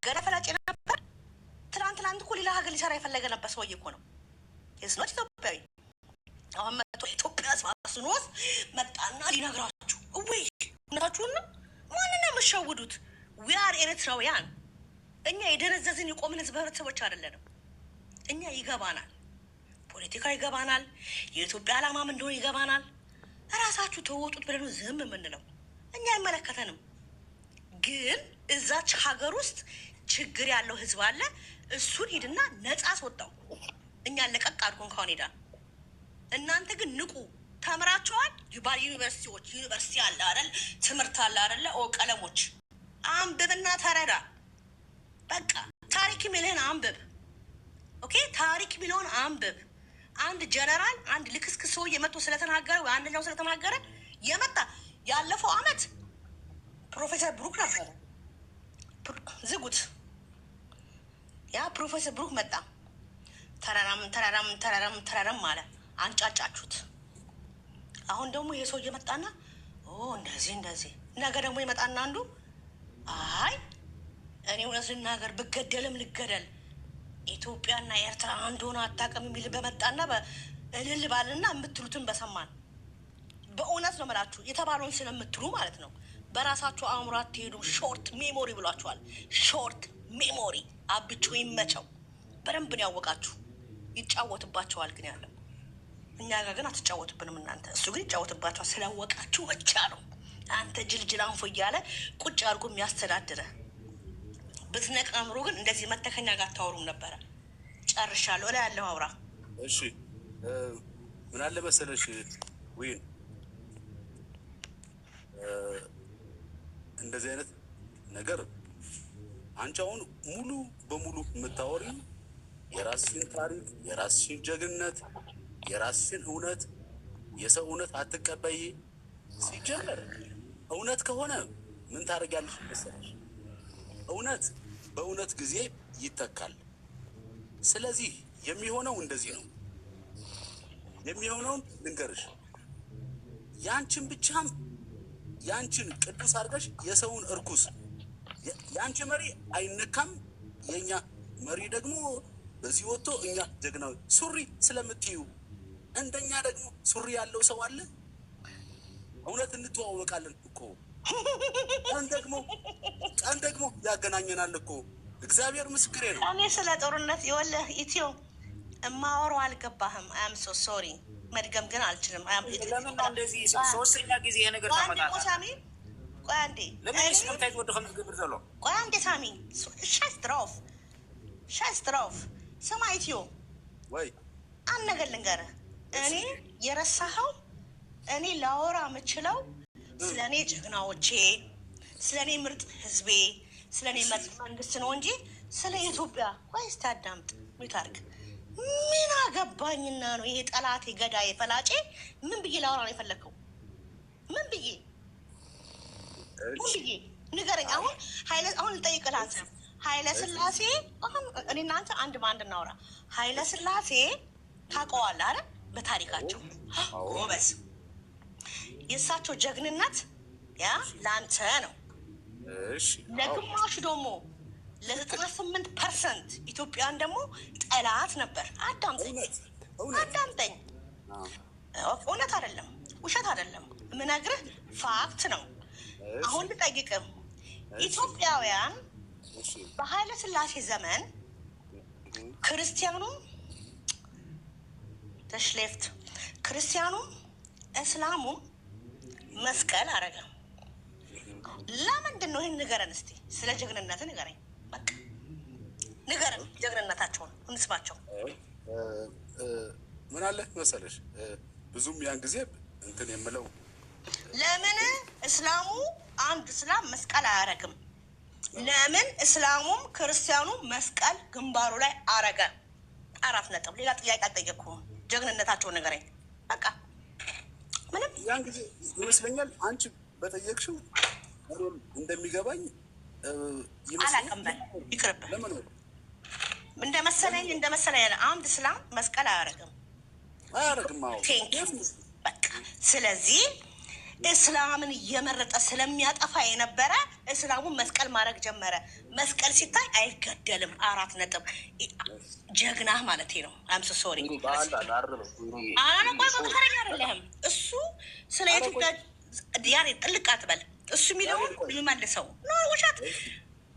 ገረፈላጭ ነበር። ትናንት እኮ ሌላ ሀገር ሊሰራ የፈለገ ነበር ሰውዬ እኮ ነው። የስኖች ኢትዮጵያዊ አሁን መጥቶ ኢትዮጵያ ስኖት መጣና ሊነግራችሁ ወይ እውነታችሁን ነው። ማንን የምትሸውዱት? ዊአር ኤርትራውያን። እኛ የደነዘዝን የቆምን ህዝብ ህብረተሰቦች አይደለንም። እኛ ይገባናል፣ ፖለቲካ ይገባናል፣ የኢትዮጵያ ዓላማም እንደሆነ ይገባናል። እራሳችሁ ተወጡት ብለን ዝም የምንለው እኛ አይመለከተንም። ግን እዛች ሀገር ውስጥ ችግር ያለው ህዝብ አለ። እሱን ሂድና ነጻ አስወጣው። እኛ ለቀቅ አድርጎን ካሁን ሄዳ እናንተ ግን ንቁ። ተምራችኋል። ዩኒቨርሲቲዎች ዩኒቨርሲቲ አለ አይደል? ትምህርት አለ አይደለ? ቀለሞች አንብብና ተረዳ። በቃ ታሪክ የሚልህን አንብብ። ኦኬ፣ ታሪክ የሚለውን አንብብ። አንድ ጀነራል አንድ ልክስክስ ሰው የመጡ ስለተናገረ ወይ አንደኛው ስለተናገረ የመጣ ያለፈው አመት ፕሮፌሰር ብሩክ ነበረ። ዝጉት። ያ ፕሮፌሰር ብሩክ መጣ። ተራራም አለ። አንጫጫችሁት። አሁን ደግሞ ይሄ ሰው እየመጣና እንደዚህ ነገ ደግሞ ይመጣና አንዱ አይ እኔ እውነት ልናገር ብገደልም ልገደል ኢትዮጵያና ኤርትራ አንድ ሆነ አታውቅም የሚል በመጣና እልል ባልና የምትሉትን በሰማን። በእውነት ነው የምላችሁ የተባለውን ስለምትሉ ማለት ነው። በራሳችሁ አእምሮ አትሄዱ። ሾርት ሜሞሪ ብሏችኋል። ሾርት ሜሞሪ አብቹ ይመቸው። በደንብ ነው ያወቃችሁ። ይጫወትባቸዋል ግን ያለው እኛ ጋር ግን አትጫወትብንም እናንተ። እሱ ግን ይጫወትባቸዋል ስላወቃችሁ ብቻ ነው። አንተ ጅልጅል አንፎ እያለ ቁጭ አድርጎ የሚያስተዳድረ ብትነቅ አእምሮ ግን እንደዚህ መተከኛ ጋር ታወሩም ነበረ። ጨርሻለሁ። ላይ ያለው አውራ። እሺ ምን አለ መሰለሽ ወይን እንደዚህ አይነት ነገር አንቺ አሁን ሙሉ በሙሉ የምታወሪ የራስሽን ታሪክ፣ የራስሽን ጀግንነት፣ የራስሽን እውነት፣ የሰው እውነት አትቀበይ። ሲጀመር እውነት ከሆነ ምን ታደርጊያለሽ መሰለሽ? እውነት በእውነት ጊዜ ይተካል። ስለዚህ የሚሆነው እንደዚህ ነው። የሚሆነውን ልንገርሽ። ያንቺን ብቻም ያንቺን ቅዱስ አድርገሽ የሰውን እርኩስ። ያንቺ መሪ አይነካም፣ የኛ መሪ ደግሞ በዚህ ወጥቶ እኛ ጀግናው ሱሪ ስለምትዩ እንደኛ ደግሞ ሱሪ ያለው ሰው አለ። እውነት እንተዋወቃለን እኮ ቀን ደግሞ ያገናኘናል እኮ። እግዚአብሔር ምስክሬ ነው። እኔ ስለ ጦርነት ይወልህ ኢትዮ እማወራው አልገባህም። አም ሶ ሶሪ። መድገም ግን አልችልም። ለምን እንደዚህ ሶስተኛ ጊዜ የነገር ተመጣጣ ሳሚ ቆይ አንዴ ለምን ስምታይ ወደ ከም ዝግብር ዘሎ ቆይ አንዴ ሳሚ ሻስትሮፍ ስማ ኢትዮ ወይ አንድ ነገር ልንገርህ። እኔ የረሳኸው እኔ ላወራ የምችለው ስለ እኔ ጀግናዎቼ፣ ስለ እኔ ምርጥ ህዝቤ፣ ስለ እኔ መንግስት ነው እንጂ ስለ ኢትዮጵያ ቆይ እስቲ አዳምጥ። ሚታርክ ምን አገባኝና ነው ይሄ ጠላቴ ገዳዬ ፈላጬ ምን ብዬ ላወራ ነው የፈለከው? ምን ብዬ ንገረኝ። አሁን ልጠይቅህ አንተ ኃይለ ሥላሴ አሁን እኔ እናንተ አንድ በአንድ እናውራ። ኃይለ ሥላሴ ታውቀዋለህ አይደል? በታሪካቸው ጎበዝ። የእሳቸው ጀግንነት ያ ለአንተ ነው። ለግማሹ ደግሞ ለ98% ኢትዮጵያን ደግሞ ጠላት ነበር። አዳምጠኝ። እውነት አይደለም ውሸት አይደለም የምነግርህ ፋክት ነው። አሁን ልጠይቅህ። ኢትዮጵያውያን በኃይለ ሥላሴ ዘመን ክርስቲያኑም ተሽሌፍት ክርስቲያኑም እስላሙም መስቀል አረገ። ለምንድን ነው? ይህን ንገረን እስቲ። ስለ ጀግንነት ንገረኝ። በቃ ንገረን፣ ጀግንነታቸውን እንስማቸው። ምን አለ መሰለሽ ብዙም ያን ጊዜ እንትን የምለው ለምን እስላሙ አንድ እስላም መስቀል አያረግም? ለምን እስላሙም ክርስቲያኑ መስቀል ግንባሩ ላይ አረገ? 4 ነጥብ። ሌላ ጥያቄ አልጠየቅኩም። ጀግንነታቸውን ንገረኝ። በቃ ምንም ያን ጊዜ ይመስለኛል አንቺ በጠየቅሽው እንደሚገባኝ አላውቅም። ይቅርብህ። እንደመሰለኝ አንድ እስላም መስቀል አያረግም። አያረግም። በቃ ስለዚህ እስላምን እየመረጠ ስለሚያጠፋ የነበረ እስላሙን መስቀል ማድረግ ጀመረ። መስቀል ሲታይ አይገደልም። 4 ነጥብ ጀግና ማለት ነው። አምስ ሶሪ አናቋቋተረኛ አይደለህም። እሱ ስለ ኢትዮጵያ ያኔ ጥልቅ አትበል። እሱ የሚለውን የሚመልሰው ነው ውሸት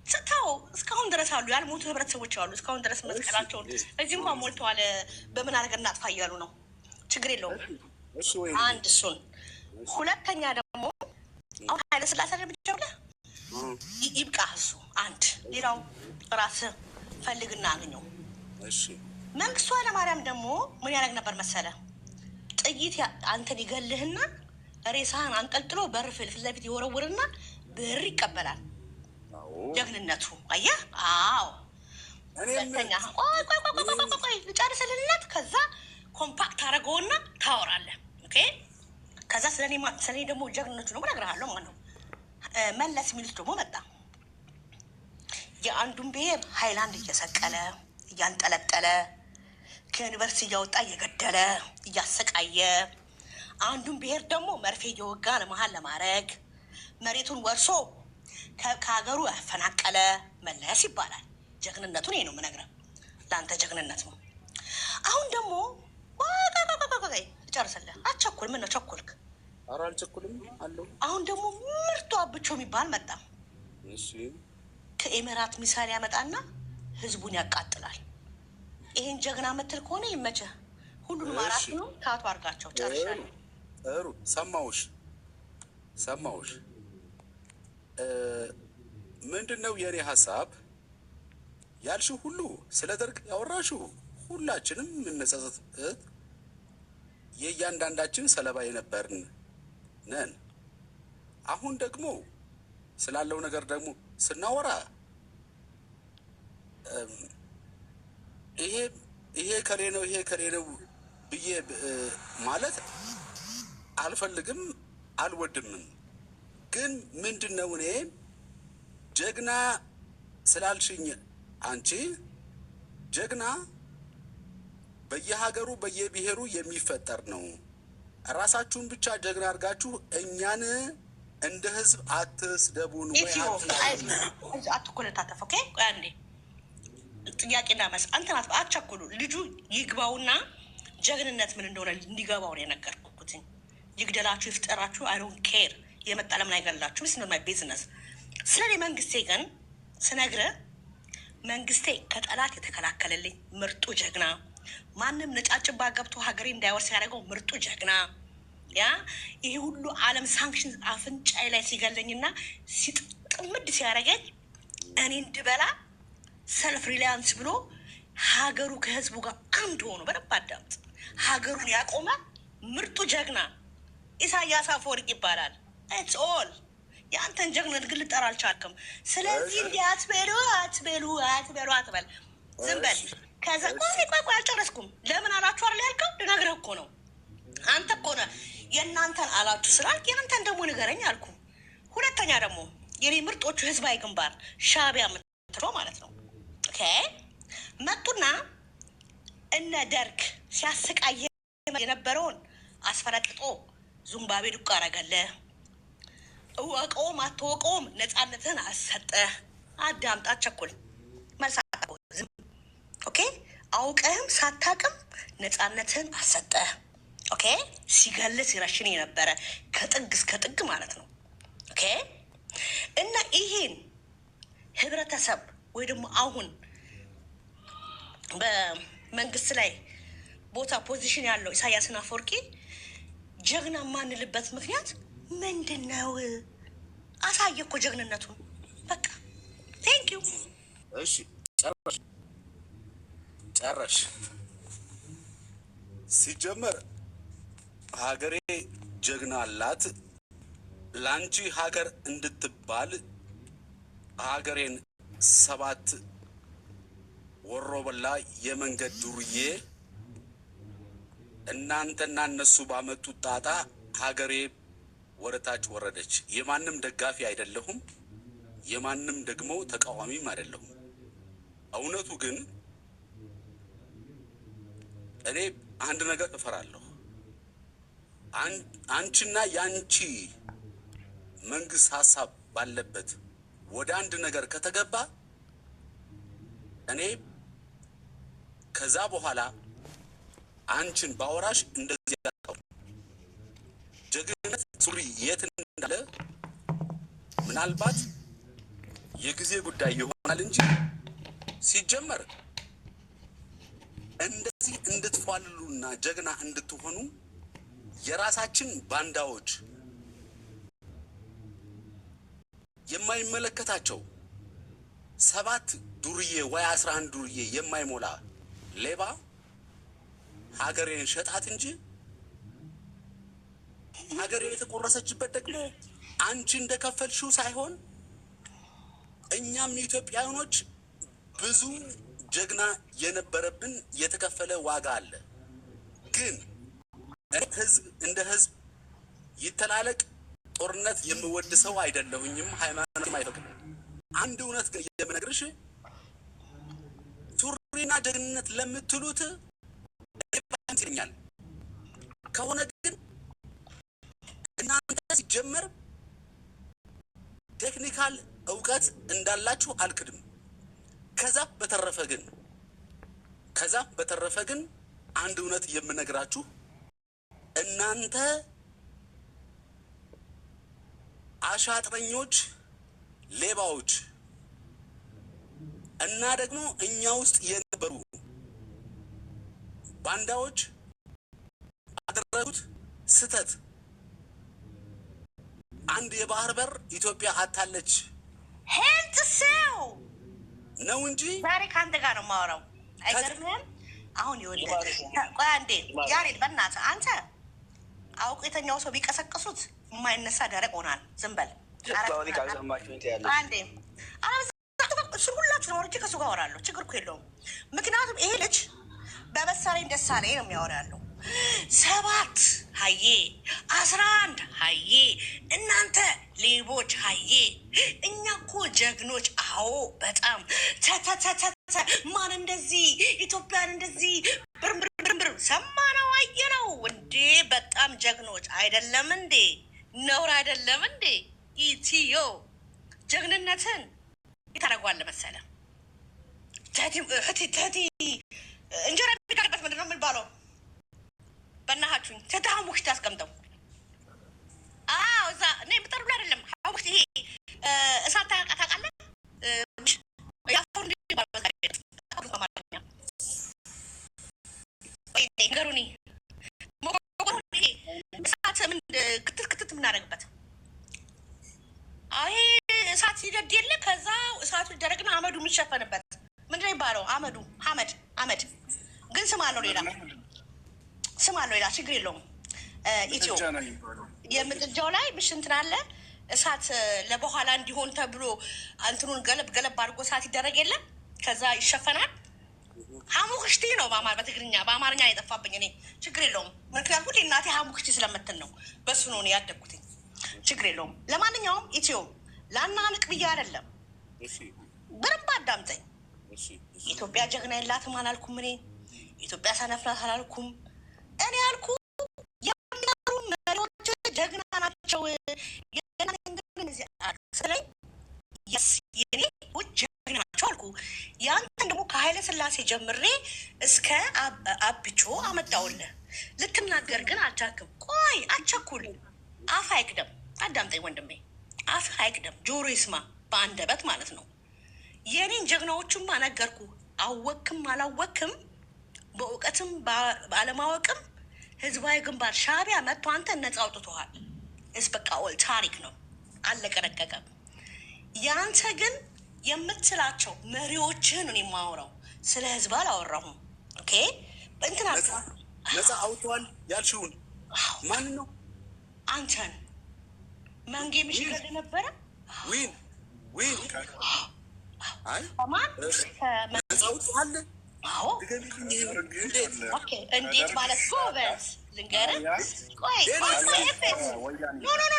ስታው እስካሁን ድረስ አሉ ያልሞቱ ህብረተሰቦች አሉ። እስካሁን ድረስ መስቀላቸውን እዚህ እንኳን ሞልተዋል። በምን አድርገን እናጥፋ እያሉ ነው። ችግር የለውም። አንድ እሱን ሁለተኛ ደግሞ አሁን ኃይለ ሥላሴ ብቻ ብለህ ይብቃ። እሱ አንድ ሌላው ራስህ ፈልግና አገኘው። መንግስቱ ኃይለማርያም ደግሞ ምን ያደርግ ነበር መሰለ? ጥይት አንተን ይገልህና ሬሳህን አንጠልጥሎ በር ፊት ለፊት ይወረውርና ብር ይቀበላል። ጀግንነቱ አየህ? አዎ። ሁለተኛ ቆይ ልጨርስልነት። ከዛ ኮምፓክት አደረገውና ታወራለህ። ኦኬ። ከዛ ስለኔ ደግሞ ጀግንነቱ ደግሞ እነግርሃለሁ ማለት ነው። መለስ የሚሉት ደግሞ መጣ። የአንዱን ብሔር ሃይላንድ እየሰቀለ እያንጠለጠለ ከዩኒቨርሲቲ እያወጣ እየገደለ እያሰቃየ፣ አንዱን ብሔር ደግሞ መርፌ እየወጋ ለመሀል ለማድረግ መሬቱን ወርሶ ከሀገሩ ያፈናቀለ መለስ ይባላል። ጀግንነቱን ይሄ ነው የምነግርህ። ለአንተ ጀግንነት ነው። አሁን ደግሞ ጨርስልህ። አትቸኩል። ምን ነው ቸኩልክ? ኧረ አልቸኩልም አለው። አሁን ደግሞ ምርጡ አብቾ የሚባል መጣ። ከኤሜራት ሚሳይል ያመጣና ህዝቡን ያቃጥላል። ይሄን ጀግና ምትል ከሆነ ይመችህ። ሁሉንም አራት ነው ከአቶ አድርጋቸው ጨርሻለሁ። ጥሩ ሰማሁሽ። ምንድን ነው የኔ ሀሳብ? ያልሽው ሁሉ ስለ ደርግ ያወራሽው ሁላችንም የምንጸጸት የእያንዳንዳችን ሰለባ የነበርን ነን። አሁን ደግሞ ስላለው ነገር ደግሞ ስናወራ ይሄ ከሌ ነው ይሄ ከሌ ነው ብዬ ማለት አልፈልግም አልወድምም። ግን ምንድን ነው እኔ ጀግና ስላልሽኝ አንቺ ጀግና በየሀገሩ በየብሔሩ የሚፈጠር ነው። ራሳችሁን ብቻ ጀግና አድርጋችሁ እኛን እንደ ህዝብ አትስደቡን ወይ አትኮለታተፍ። ኦኬ አንዴ ጥያቄና መልስ አንተን አትቸኩሉ። ልጁ ይግባውና ጀግንነት ምን እንደሆነ እንዲገባው ነው የነገርኩት። ይግደላችሁ ይፍጠራችሁ አይ ዶንት ኬር። የመጣ ለምን አይገላችሁ? ስ ነው ማይ ቢዝነስ። ስለኔ መንግስቴ ግን ስነግርህ መንግስቴ ከጠላት የተከላከለልኝ ምርጡ ጀግና፣ ማንም ነጫጭባ ገብቶ ሀገሬ እንዳይወርስ ያደረገው ምርጡ ጀግና፣ ያ ይሄ ሁሉ ዓለም ሳንክሽን አፍንጫዬ ላይ ሲገለኝና ሲጥምድ ሲያደርገኝ እኔ እንድበላ ሰልፍ ሪላያንስ ብሎ ሀገሩ ከህዝቡ ጋር አንድ ሆኖ በደንብ አዳምጥ፣ ሀገሩን ያቆመ ምርጡ ጀግና ኢሳያስ አፈወርቅ ይባላል። ኢትስ ኦል የአንተን ጀግነት ግን ልጠራ አልቻልክም። ስለዚህ እንዲህ አትበል፣ ዝም በል። ከዛ ቆይ አልጨረስኩም። ለምን አላችሁ አይደል ያልከው? ልነግርህ እኮ ነው። አንተ እኮ ነህ የእናንተን አላችሁ ስላልክ የእናንተን ደግሞ ንገረኝ አልኩ። ሁለተኛ ደግሞ የኔ ምርጦቹ ህዝባዊ ግንባር ሻዕቢያ የምትለው ማለት ነው። ኦኬ መጡና እነ ደርግ ሲያሰቃየ የነበረውን አስፈረጥጦ ዙምባቤ ዱቅ አረገለህ። እወቀውም አትወቀውም ነፃነትህን አሰጠህ። አዳምጥ፣ አትቸኩል፣ መልስ ዝም። ኦኬ አውቀህም ሳታቅም ነፃነትህን አሰጠህ። ኦኬ ሲገልህ ሲረሽን የነበረ ከጥግ እስከ ጥግ ማለት ነው። ኦኬ እና ይሄን ህብረተሰብ ወይ ደግሞ አሁን በመንግስት ላይ ቦታ ፖዚሽን ያለው ኢሳያስና አፈወርቂ ጀግና ማንልበት ምክንያት ምንድን ነው? አሳየ እኮ ጀግንነቱን። በቃ ቴንክ ዩ። እሺ ጨረሽ። ሲጀመር ሀገሬ ጀግና አላት። ላንቺ ሀገር እንድትባል ሀገሬን 7 ወሮ በላ የመንገድ ዱርዬ እናንተና እነሱ ባመጡት ጣጣ ሀገሬ ወረታች ወረደች። የማንም ደጋፊ አይደለሁም፣ የማንም ደግሞ ተቃዋሚም አይደለሁም። እውነቱ ግን እኔ አንድ ነገር እፈራለሁ። አንቺና ያንቺ መንግስት ሐሳብ ባለበት ወደ አንድ ነገር ከተገባ እኔ ከዛ በኋላ አንቺን ባወራሽ እንደዚህ ያለው ጀግንነት ሱሪ የት እንዳለ ምናልባት የጊዜ ጉዳይ ይሆናል እንጂ ሲጀመር እንደዚህ እንድትፋልሉና ጀግና እንድትሆኑ የራሳችን ባንዳዎች የማይመለከታቸው 7 ዱርዬ ወይ 11 ዱርዬ የማይሞላ ሌባ ሀገሬን ሸጣት እንጂ ሀገሬ የተቆረሰችበት ደግሞ አንቺ እንደከፈልሽው ሳይሆን እኛም ኢትዮጵያውያኖች ብዙ ጀግና የነበረብን የተከፈለ ዋጋ አለ። ግን ህዝብ እንደ ህዝብ ይተላለቅ ጦርነት የምወድ ሰው አይደለሁኝም። ሃይማኖትም አይፈቅድም። አንድ እውነት የምነግርሽ ሱሪና ጀግንነት ለምትሉት ይባንኛል ከሆነ ግን እናንተ ሲጀመር ቴክኒካል እውቀት እንዳላችሁ አልክድም። ከዛ በተረፈ ግን አንድ እውነት የምነግራችሁ እናንተ አሻጥረኞች፣ ሌባዎች እና ደግሞ እኛ ውስጥ የነበሩ ባንዳዎች አደረጉት ስተት አንድ የባህር በር ኢትዮጵያ አታለች ሄልት ሰው ነው እንጂ ዛሬ ካንተ ጋር ነው የማወራው። አይገርምህም? አሁን ይወልደ ቆይ አንዴ ያሬድ በእናትህ አንተ አውቅ የተኛው ሰው ቢቀሰቅሱት የማይነሳ ደረቅ ሆናል። ዝም በል አንዴ እሱ ሁላችሁ ነው ወርጄ ከሱ ጋር አወራለሁ። ችግር እኮ የለውም። ምክንያቱም ይሄ ልጅ በመሳሪያ ደሳለኝ ነው የሚያወራለሁ። 7 ሀዬ 11 ሀዬ እናንተ ሌቦች ሀዬ እኛ እኮ ጀግኖች። አዎ በጣም ተተተተተ ማን እንደዚህ ኢትዮጵያን እንደዚህ ብርብር ሰማነው አየነው እንዴ? በጣም ጀግኖች አይደለም እንዴ? ነውር አይደለም እንዴ? ኢትዮ ጀግንነትን ይታረጓል መሰለ ተቲ እንጀራ ቢጋርበት ምንድን ነው የምንባለው? በእናታችሁኝ ተታ ሀሙክት ያስቀምጠው። እዛ እኔ ብጠር ብሎ አይደለም ሀሙክት ይሄ እሳት ታውቃለህ? ነገሩኒ እሳት ምን ክትት የምናደርግበት ይሄ እሳት ሲደድ የለ ከዛ እሳቱ ይደረግና አመዱ የሚሸፈንበት ምንድን ነው የሚባለው? አመድ ግን ስም አለው ሌላ ስም አለው ሌላ ችግር የለውም። ኢትዮ የምጥጃው ላይ ምሽ እንትን አለ እሳት ለበኋላ እንዲሆን ተብሎ እንትኑን ገለብ አድርጎ እሳት ይደረግ የለም ከዛ ይሸፈናል። ሀሙክሽቲ ነው በትግርኛ በአማርኛ የጠፋብኝ እኔ ችግር የለውም። ምክንያቱም ሁሌ እናቴ ሀሙክሽቲ ስለምትል ነው በሱ ነው ያደግኩትኝ። ችግር የለውም። ለማንኛውም ኢትዮ ላናንቅ ብዬ አይደለም በደንብ አዳምጠኝ። ኢትዮጵያ ጀግና የላትም አላልኩም። እኔ ኢትዮጵያ ሰነፍ ናት አላልኩም። እኔ ያልኩ የሚመሩ መሪዎች ጀግና ናቸው። ስለኝ የኔ ጀግና ናቸው አልኩ። ያንተን ደግሞ ከኃይለ ሥላሴ ጀምሬ እስከ አብቾ አመጣውልህ። ልትናገር ግን አልቻልክም። ቆይ አቸኩል። አፍ አይቅደም። አዳምጠኝ ወንድሜ፣ አፍ አይቅደም። ጆሮ ይስማ፣ በአንደበት ማለት ነው። የኔን ጀግናዎቹማ ነገርኩ። አወክም አላወክም በእውቀትም ባለማወቅም ህዝባዊ ግንባር ሻዕቢያ መጥቶ አንተን ነፃ አውጥቶሃል። በቃ ወል ታሪክ ነው፣ አለቀረቀቀ። ያንተ ግን የምትላቸው መሪዎችህን ነው የማወራው፣ ስለ ህዝብ አላወራሁም። ኦኬ እንትና ነፃ አውጥተዋል ያልሽውን ማን ነው? አንተን መንጌ ምሽገድ ነበረ ዊን አይ ማን ነፃ አውጥተዋል? አዎ እንዴት ማለት ጎበዝ ልንገርህ። ቆይ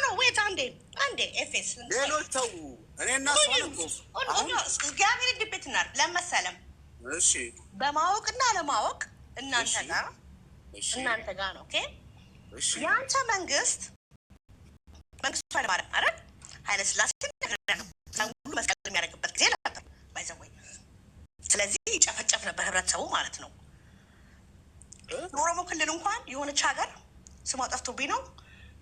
ኖ ዌት አንዴ ኤፌስ ሌሎች ተው። እኔና እግዚአብሔር ድቤት እናድርግ ለመሰለም እሺ በማወቅና ለማወቅ እናንተ ጋር ነው። ኦኬ ያንተ መንግስት ኃይለማርያም አይደል? ኃይለ ሥላሴ ነው ሁሉ መስቀል የሚያደርግበት ጊዜ ነበር ባይዘወይ። ስለዚህ ይጨፈጨፍ ነበር ህብረተሰቡ ማለት ነው። የኦሮሞ ክልል እንኳን የሆነች ሀገር ስሟ ጠፍቶብኝ ነው፣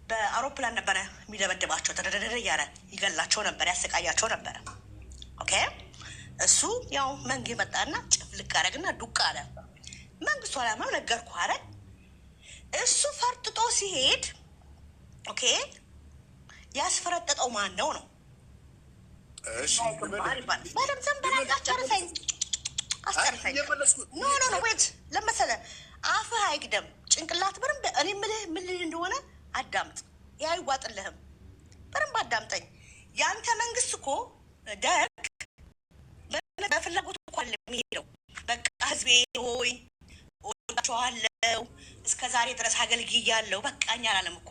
በአውሮፕላን ነበረ የሚደበድባቸው፣ ተደረደረ እያለ ይገላቸው ነበር፣ ያሰቃያቸው ነበረ። ኦኬ እሱ ያው መንግ መጣና ጭፍልቅ አደረግና ዱቅ አለ። መንግስቱ ኃይለማርያም ነገርኩህ አይደል? እሱ ፈርጥጦ ሲሄድ ኦኬ ያስፈረጠጠው ማን ነው ነው? እሺ በደም ዘንበላ አስጨርሰኝ አስጨርሰኝ። ኖ ኖ ኖ ዌት ለመሰለ አፍህ አይግደም ጭንቅላት በደንብ እኔ ምን እንደሆነ አዳምጥ። ያ አይዋጥልህም። በደንብ አዳምጠኝ። ያንተ መንግስት እኮ ደግ በፍላጎት እኮ አለ የሚሄደው። በቃ ህዝቤ ሆይ እወዳችኋለሁ እስከ ዛሬ ድረስ አገልግያለሁ በቃኝ አላለም እኮ።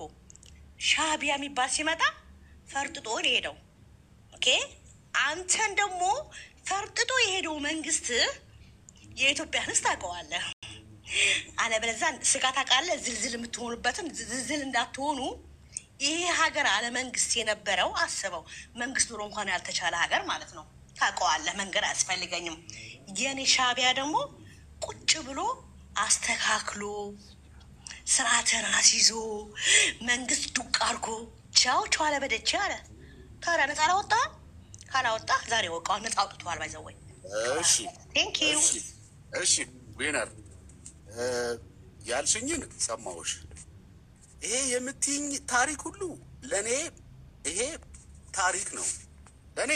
ሻዕቢያ የሚባል ሲመጣ ፈርጥጦ ነው የሄደው። ኦኬ አንተን ደግሞ ፈርጥጦ የሄደው መንግስት የኢትዮጵያን ህዝብ ታውቀዋለህ። አለበለዚያ ስጋት አውቃለህ። ዝልዝል የምትሆኑበትን ዝልዝል እንዳትሆኑ። ይሄ ሀገር አለ መንግስት የነበረው አስበው። መንግስት ኑሮ እንኳን ያልተቻለ ሀገር ማለት ነው። ታውቀዋለህ። መንገድ አያስፈልገኝም። የኔ ሻዕቢያ ደግሞ ቁጭ ብሎ አስተካክሎ ስርዓትን አስይዞ መንግስት ዱቅ አድርጎ ቻው ቻው አለ በደቼ አለ። ታዲያ ነፃ አላወጣ ካላወጣ ዛሬ ወቃው ነፃ አውጥተዋል። ባይዘወይ እሺ ቴንክ ዩ እሺ ዊነር ያልሽኝን ሰማሁሽ። ይሄ የምትይኝ ታሪክ ሁሉ ለእኔ ይሄ ታሪክ ነው። ለእኔ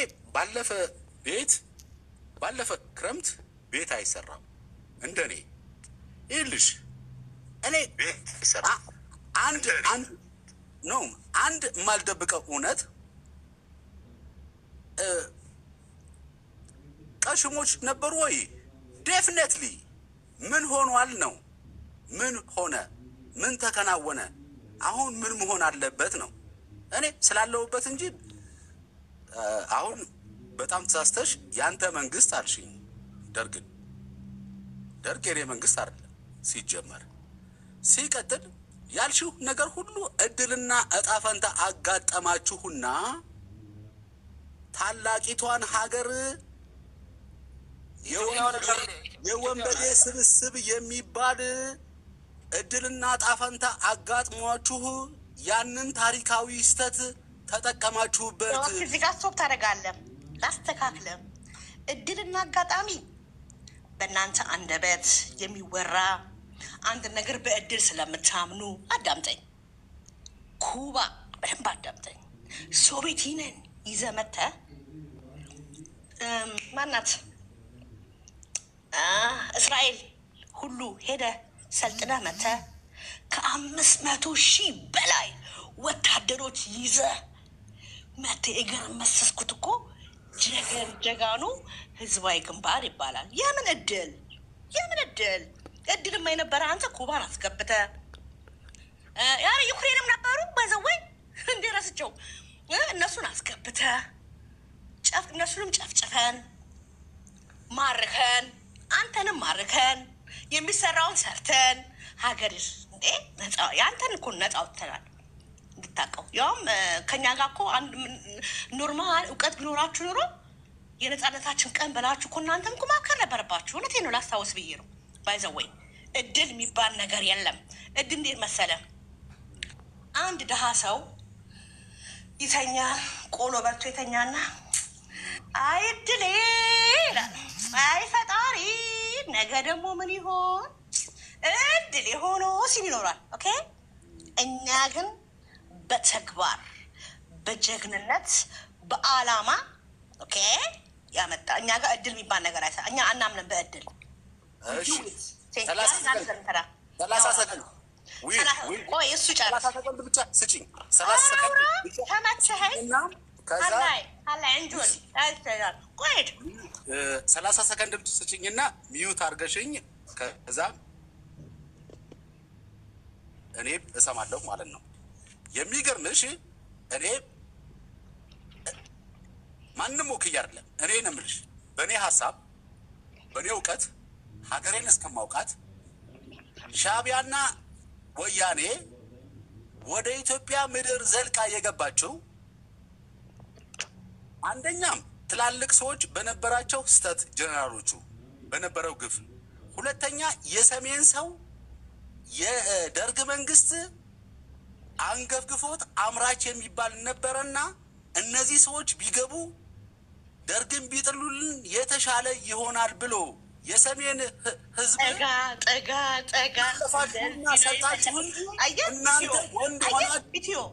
ባለፈ ክረምት ቤት አይሰራም እንደኔ ይልሽ እኔ ቤት ይሰራ አንድ የማልደብቀው እውነት ቀሽሞች ነበሩ ወይ? ዴፍኔትሊ ምን ሆኗል ነው? ምን ሆነ? ምን ተከናወነ? አሁን ምን መሆን አለበት ነው? እኔ ስላለሁበት እንጂ አሁን በጣም ተሳስተሽ ያንተ መንግስት አልሽኝ። ደርግ የኔ መንግስት አይደለም ሲጀመር። ሲቀጥል ያልሽው ነገር ሁሉ እድልና እጣ ፈንታ አጋጠማችሁና ታላቂቷን ሀገር የወንበዴ ስብስብ የሚባል እድልና እጣ ፈንታ አጋጥሟችሁ ያንን ታሪካዊ ስህተት ተጠቀማችሁበት። እዚህ ጋር ስቶፕ ታደርጋለህ። ላስተካክልህ። እድልና አጋጣሚ በእናንተ አንደበት የሚወራ አንድ ነገር በእድል ስለምታምኑ አዳምጠኝ። ኩባ በደንብ አዳምጠኝ። ሶቪየት ዩኒየን ይዘህ መተህ ማናት እስራኤል ሁሉ ሄደህ ሰልጥነህ መተህ ከ500,000 በላይ ወታደሮች ይዘህ መተህ እግር መሰስኩት እኮ ጀጋኑ ህዝባዊ ግንባር ይባላል። የምን እድል እድልማ የነበረ አንተ ኩባን አስገብተህ ያረ ዩክሬንም ነበሩ በዘወይ እንዴ ረስቸው እነሱን አስገብተህ እነሱንም ጨፍጭፈን ማርከን አንተንም ማርከን የሚሰራውን ሰርተን ሀገር እንዴ ነፃ ያንተን እኮ ነፃ አውጥተናል እንድታውቀው። ያውም ከኛ ጋር እኮ አንድ ኖርማል እውቀት ቢኖራችሁ ኑሮ የነፃነታችን ቀን በላችሁ እኮ እናንተም እኮ ማከር ነበረባችሁ። እውነቴን ነው፣ ላስታውስ ብዬ ነው። ባይዘወይ እድል የሚባል ነገር የለም። እድል እንዴት መሰለ? አንድ ድሃ ሰው ይተኛል፣ ቆሎ በልቶ ይተኛና አይ እድሌ ይላል፣ አይ ፈጣሪ ነገ ደግሞ ምን ይሆን እድል የሆኖ ሲል ይኖራል። ኦኬ እኛ ግን በተግባር በጀግንነት በአላማ ኦኬ ያመጣ እኛ ጋር እድል የሚባል ነገር አይታ እኛ አናምንም በእድል። እሺ 30 ሰከንድ ቆይ እሱ ጨርስ። 30 ሰከንድ ብቻ ስጪኝ። 30 ሰከንድ ብቻ ተመቸኸኝ እና ከዛ አላይ እንጆል አይተናል። ቆይ 30 ሰከንድ ብቻ ስጪኝና ሚዩት አድርገሽኝ ከዛ እኔ እሰማለሁ ማለት ነው። የሚገርምሽ እኔ ማንም ወክዬ አይደለም እኔ ነው የምልሽ። በእኔ ሀሳብ በእኔ እውቀት ሀገሬን እስከማውቃት ሻዕቢያና ወያኔ ወደ ኢትዮጵያ ምድር ዘልቃ የገባችው አንደኛም ትላልቅ ሰዎች በነበራቸው ስተት ጀነራሎቹ በነበረው ግፍ፣ ሁለተኛ የሰሜን ሰው የደርግ መንግስት አንገፍግፎት አምራች የሚባል ነበረና እነዚህ ሰዎች ቢገቡ ደርግን ቢጥሉልን የተሻለ ይሆናል ብሎ የሰሜን ህዝብ ጠጋ ሰጣችሁን እናንተ ወንድ ሆናችሁ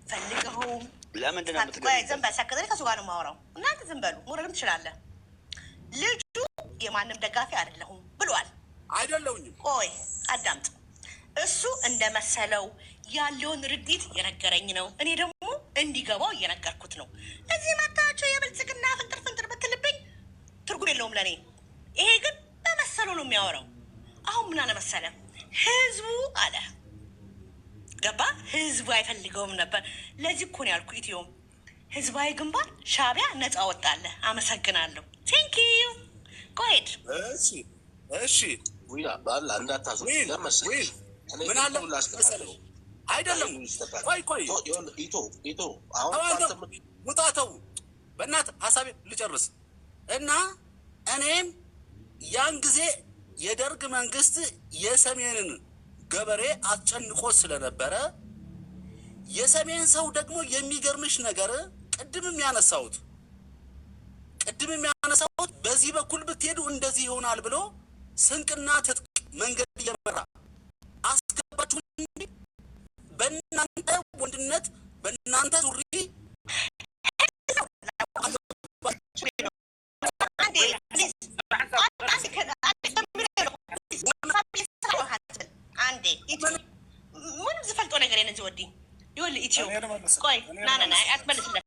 ፈልገው ለምንድን ነው የምትገቡት? ዝም በል ሰከተኝ። ከሱ ጋር ነው የማወራው። እናንተ ዝም በሉ። መውረድም ትችላለህ። ልጁ የማንም ደጋፊ አይደለሁም ብሏል። አይደለሁኝም። ቆይ አዳምጥ። እሱ እንደመሰለው ያለውን ርዲት የነገረኝ ነው። እኔ ደግሞ እንዲገባው እየነገርኩት ነው። እዚህ መታቸው የብልጽግና ፍንጥር ፍንጥር ብትልብኝ ትርጉም የለውም ለእኔ። ይሄ ግን በመሰለው ነው የሚያወራው። አሁን ምን አለመሰለ ህዝቡ አለ ገባ። ህዝቡ አይፈልገውም ነበር። ለዚህ እኮ ነው ያልኩ። ኢትዮም ህዝባዊ ግንባር ሻዕቢያ ነፃ ወጣለ። አመሰግናለሁ። ቴንክ ዩ ጎሄድ። እሺ ዊላ ባላ እንዳታዙ ለመሰለኝ ምን አለ መሰለኝ አይደለም። ቆይ ኢቶ አሁን ውጣተው በእናትህ ሀሳቤ ልጨርስ እና እኔም ያን ጊዜ የደርግ መንግስት የሰሜንን ገበሬ አስጨንቆ ስለነበረ የሰሜን ሰው ደግሞ የሚገርምሽ ነገር ቅድምም ያነሳሁት በዚህ በኩል ብትሄዱ እንደዚህ ይሆናል ብሎ ስንቅና ትጥቅ መንገድ እየመራ አስገባችሁ እንጂ በእናንተ ወንድነት በእናንተ ሱሪ ምንም ዝፈልጦ ነገር የነዚህ ወዲ ይወል ኢትዮ ቆይ ናና አትመልስለት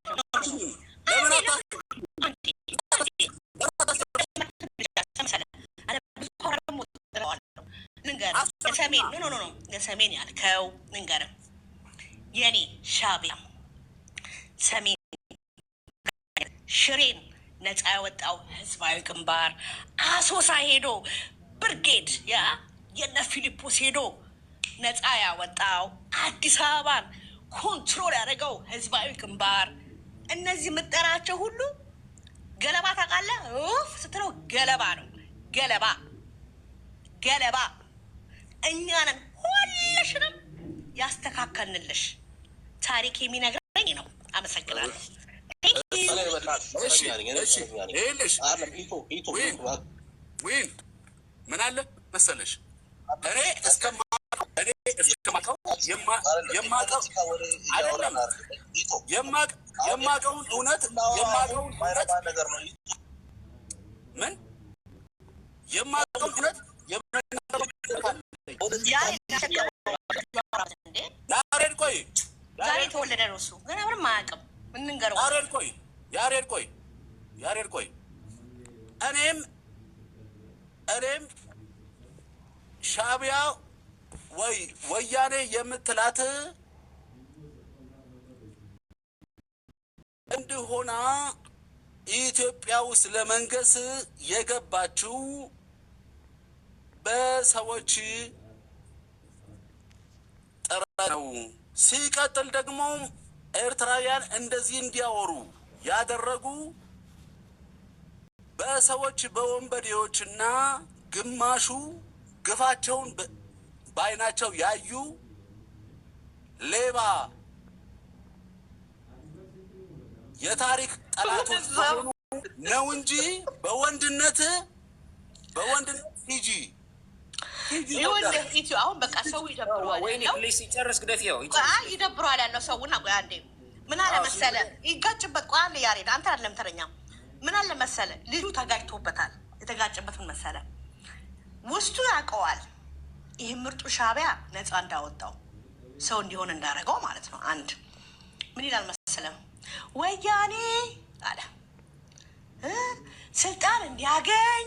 ሰሜን ያልከው ንገርም የኔ ሻዕቢያ ሰሜን ሽሬን ነፃ ያወጣው ህዝባዊ ግንባር አሶሳ ሄዶ ብርጌድ የነ ፊሊፖስ ሄዶ ነፃ ያወጣው አዲስ አበባን ኮንትሮል ያደረገው ህዝባዊ ግንባር። እነዚህ የምጠራቸው ሁሉ ገለባ ታውቃለህ? ስትለው ገለባ ነው። ገለባ እኛንን ሁልሽንም ያስተካከልንልሽ ታሪክ የሚነግረኝ ነው። አመሰግናለሁ። ምን አለ መሰለሽ እኔ እስከማውቀው የማውቀውን እውነት ምን የማውቀውን እውነት ያሬድ ቆይ ዛሬ የተወለደ ነው እሱ ገና ምንም አያውቅም። እንንገረው ያሬድ ቆይ እኔም ሻዕቢያ ወያኔ የምትላት እንደሆነ ኢትዮጵያ ውስጥ ለመንገስ የገባችው በሰዎች ጥረት ነው። ሲቀጥል ደግሞ ኤርትራውያን እንደዚህ እንዲያወሩ ያደረጉ በሰዎች በወንበዴዎችና ግማሹ ግፋቸውን በዓይናቸው ያዩ ሌባ የታሪክ ጠላቶች ሆኑ ነው እንጂ በወንድነት ሂጂ አሁን በቃ ሰው ይደብረዋል ያለው ሰውና ቆይ አንዴ ምን አለ መሰለ ይጋጭበት። ቆይ አንዴ ያሬድ አንተ አይደለም ተረኛ። ምን አለ መሰለ ልጁ ተጋጭቶበታል። የተጋጨበት ምን መሰለ ውስጡ ያውቀዋል። ይህ ምርጡ ሻዕቢያ ነፃ እንዳወጣው ሰው እንዲሆን እንዳደረገው ማለት ነው። አንድ ምን ይላል መሰለ ወያኔ አለ ስልጣን እንዲያገኝ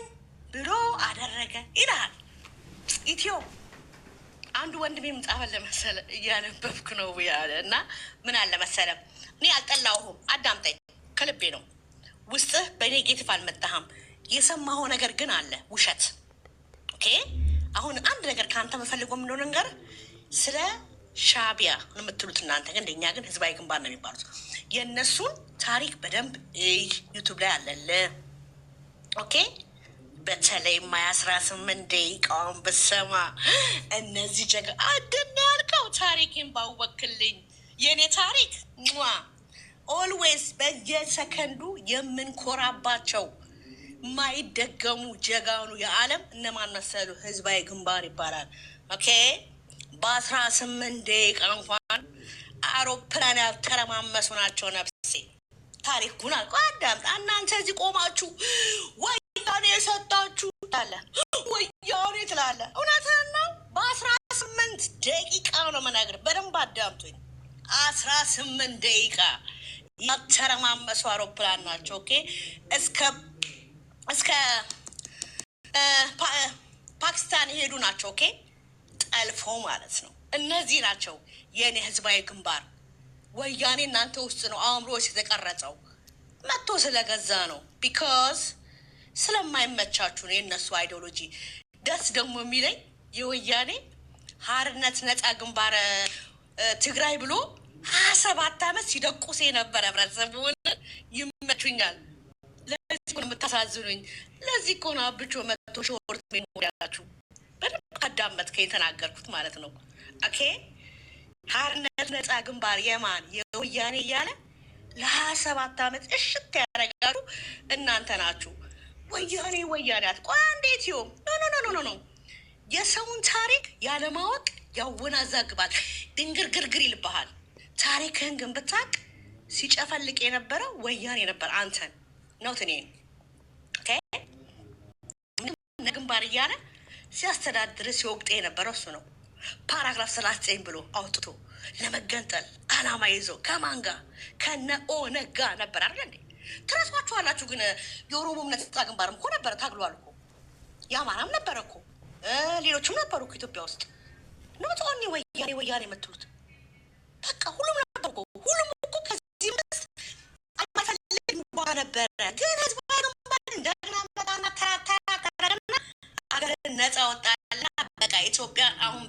ብሎ አደረገ ይላል። ኢትዮ አንዱ ወንድሜ ምጻፈል ለመሰለ እያነበብኩ ነው ያለ እና ምን አለ መሰለ እኔ አልጠላሁም። አዳምጠኝ ከልቤ ነው። ውስጥህ በኔጌቲቭ አልመጣህም። የሰማኸው ነገር ግን አለ ውሸት። ኦኬ አሁን አንድ ነገር ከአንተ መፈልገው ምንሆነ ነገር ስለ ሻቢያ የምትሉት እናንተ ግን እንደኛ ግን ህዝባዊ ግንባር ነው የሚባሉት። የእነሱን ታሪክ በደንብ ዩቱብ ላይ አለለ። ኦኬ በተለይ ማይ 18 ደቂቃውን ብሰማ እነዚህ ጀጋ አደና ያልከው ታሪክን ባወክልኝ የኔ ታሪክ ኦልዌይስ በየሰከንዱ የምንኮራባቸው ማይደገሙ ጀጋኑ የዓለም እነማን መሰሉ? ህዝባዊ ግንባር ይባላል። ኦኬ በ18 ደቂቃ እንኳን አውሮፕላን ያልተረማመሱ ናቸው። ነፍሴ ታሪኩን አልቆ አዳምጥ። እናንተ እዚህ ቆማችሁ ወያኔ የሰጣችሁ አለ ወያኔ ትላለ። እውነትህን ነው። በ18 ደቂቃ ነው የምነግርህ። በደንብ አዳምጡኝ። 18 ደቂቃ ያልተረማመሱ አውሮፕላን ናቸው። ኦኬ እስከ ፓኪስታን የሄዱ ናቸው። ኦኬ ጠልፎ ማለት ነው። እነዚህ ናቸው የእኔ ህዝባዊ ግንባር። ወያኔ እናንተ ውስጥ ነው አእምሮች የተቀረጸው። መጥቶ ስለገዛ ነው። ቢካዝ ስለማይመቻችሁ ነው የእነሱ አይዲዮሎጂ። ደስ ደግሞ የሚለኝ የወያኔ ሀርነት ነፃ ግንባር ትግራይ ብሎ 27 ዓመት ሲደቁስ የነበረ ህብረተሰቡን ይመቹኛል። ለዚህ እኮ ነው የምታሳዝኑኝ። ለዚህ እኮ ነው አብቾ መጥቶ ሾርት ሜሞሪያችሁ በደንብ አዳመጥከኝ የተናገርኩት ማለት ነው። ኦኬ ሀርነት ነፃ ግንባር የማን የወያኔ እያለ ለ27 ዓመት እሽት ያደረጋችሁ እናንተ ናችሁ። ወያኔ ቆይ እንዴት ይሁን? ኖ የሰውን ታሪክ ያለማወቅ ያወናዛግባል፣ ድንግርግርግር ይልብሃል። ታሪክህን ግን ብታቅ ሲጨፈልቅ የነበረው ወያኔ ነበር፣ አንተን ነው ትኔን ግንባር እያለ ሲያስተዳድር ሲወቅጤ የነበረው እሱ ነው። ፓራግራፍ 39 ብሎ አውጥቶ ለመገንጠል አላማ ይዞ ከማን ጋር ከነ ኦነግ ጋር ነበር አይደል እንዴ? ትረሷችኋላችሁ። ግን የኦሮሞ እምነት ነፃ ግንባርም እኮ ነበረ፣ ታግሏል እኮ። የአማራም ነበረ እኮ፣ ሌሎችም ነበሩ እኮ ኢትዮጵያ ውስጥ። ነጦኒ ወያኔ የምትሉት በቃ ሁሉም ነበር እኮ። ሁሉም እኮ ከዚህ ምስ አይፈልግ ነበረ። ግን ህዝባዊ ግንባር እንደገና መጣና ተራተራና አገርን ነፃ ወጣና በቃ ኢትዮጵያ አሁን